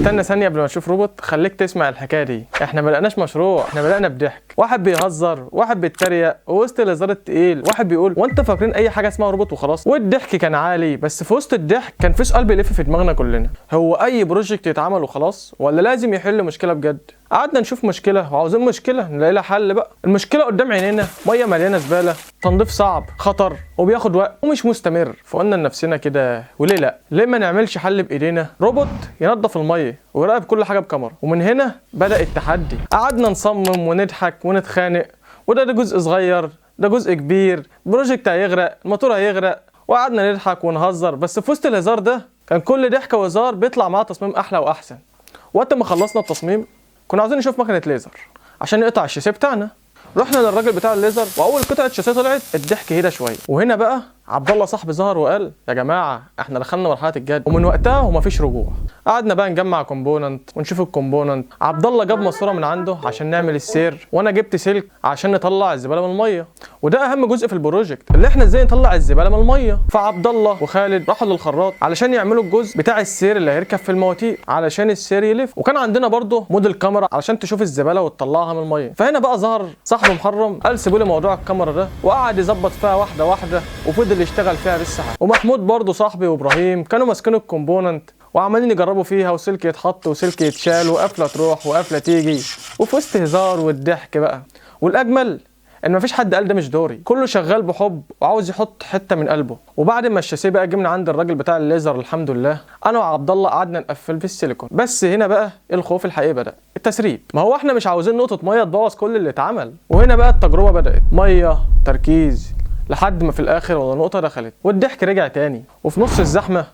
استنى ثانيه قبل ما اشوف روبوت، خليك تسمع الحكايه دي. احنا ما بدأناش مشروع، احنا بدأنا بضحك. واحد بيهزر، واحد بيتريق، ووسط الهزار التقيل واحد بيقول وانت فاكرين اي حاجه اسمها روبوت وخلاص؟ والضحك كان عالي، بس في وسط الضحك كان في سؤال بيلف في دماغنا كلنا، هو اي بروجكت يتعمل وخلاص ولا لازم يحل مشكله بجد؟ قعدنا نشوف مشكله وعاوزين مشكله نلاقي لها حل بقى. المشكله قدام عينينا، ميه مليانه زباله، تنظيف صعب، خطر وبياخد وقت ومش مستمر. فقلنا لنفسنا كده وليه لا؟ ليه ما نعملش حل بايدينا؟ روبوت ينظف الميه ويراقب كل حاجه بكاميرا. ومن هنا بدأ التحدي. قعدنا نصمم ونضحك ونتخانق، وده جزء صغير، ده جزء كبير، بروجكت هيغرق، الموتور هيغرق، وقعدنا نضحك ونهزر. بس في وسط الهزار ده كان كل ضحكه وهزار بيطلع معاه تصميم احلى واحسن. وقت ما خلصنا التصميم كنا عاوزين نشوف مكنه ليزر عشان نقطع الشاسيه بتاعنا. رحنا للراجل بتاع الليزر، واول قطعه شاسيه طلعت الضحك هدى شويه. وهنا بقى عبد الله صاحبي ظهر وقال يا جماعه احنا دخلنا مرحله الجد. ومن وقتها ومفيش رجوع. قعدنا بقى نجمع كومبوننت ونشوف الكومبوننت. عبد الله جاب ماسوره من عنده عشان نعمل السير، وانا جبت سلك عشان نطلع الزباله من الميه. وده اهم جزء في البروجكت، اللي احنا ازاي نطلع الزباله من الميه. فعبد الله وخالد راحوا للخراط علشان يعملوا الجزء بتاع السير اللي هيركب في المواتير علشان السير يلف. وكان عندنا برضه موديل كاميرا علشان تشوف الزباله وتطلعها من الميه. فهنا بقى ظهر صاحبي محرم، قال سيبوا لي موضوع الكاميرا ده، وقعد يظبط فيها واحده واحده وفضل يشتغل فيها بالساعات. ومحمود برضه صاحبي وابراهيم كانوا ماسكين الكومبوننت وعمالين يجربوا فيها، وسلك يتحط وسلك يتشال، وقفله تروح وقفله تيجي، وفي وسط هزار والضحك بقى. والاجمل ان مفيش حد قال ده مش دوري، كله شغال بحب وعاوز يحط حته من قلبه. وبعد ما الشاسيه بقى جه من عند الراجل بتاع الليزر الحمد لله، انا وعبد الله قعدنا نقفل في السيليكون. بس هنا بقى الخوف الحقيقي بدا، التسريب. ما هو احنا مش عاوزين نقطه ميه تبوظ كل اللي اتعمل. وهنا بقى التجربه بدات، ميه، تركيز، لحد ما في الاخر ولا نقطه دخلت والضحك رجع تاني. وفي نص الزحمه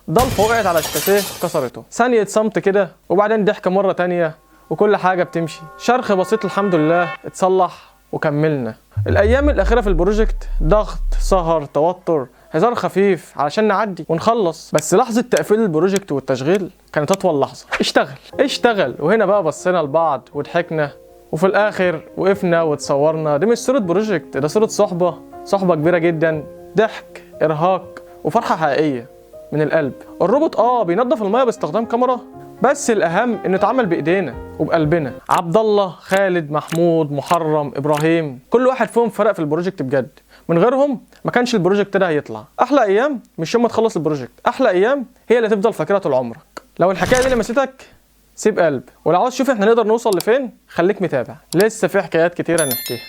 ضلفه وقعت على الشاسيه كسرته. ثانيه صمت كده، وبعدين ضحك مره تانيه، وكل حاجه بتمشي. شرخ بسيط الحمد لله اتصلح وكملنا. الايام الاخيره في البروجكت ضغط، سهر، توتر، هزار خفيف علشان نعدي ونخلص. بس لحظه تقفيل البروجكت والتشغيل كانت اطول لحظه. اشتغل. وهنا بقى بصينا لبعض وضحكنا، وفي الاخر وقفنا وتصورنا. دي مش صوره بروجكت، ده صوره صحبه كبيره جدا، ضحك، ارهاق، وفرحه حقيقيه من القلب. الروبوت بينظف الميه باستخدام كاميرا، بس الاهم انه اتعمل بايدينا وبقلبنا. عبد الله، خالد، محمود، محرم، ابراهيم، كل واحد فيهم فرق في البروجكت بجد. من غيرهم ما كانش البروجكت ده هيطلع. احلى ايام مش يوم ما تخلص البروجكت، احلى ايام هي اللي تفضل فاكرها طول عمرك. لو الحكايه دي لمستك سيب قلب، ولو عاوز تشوف احنا نقدر نوصل لفين خليك متابع، لسه في حكايات كتيره نحكيها.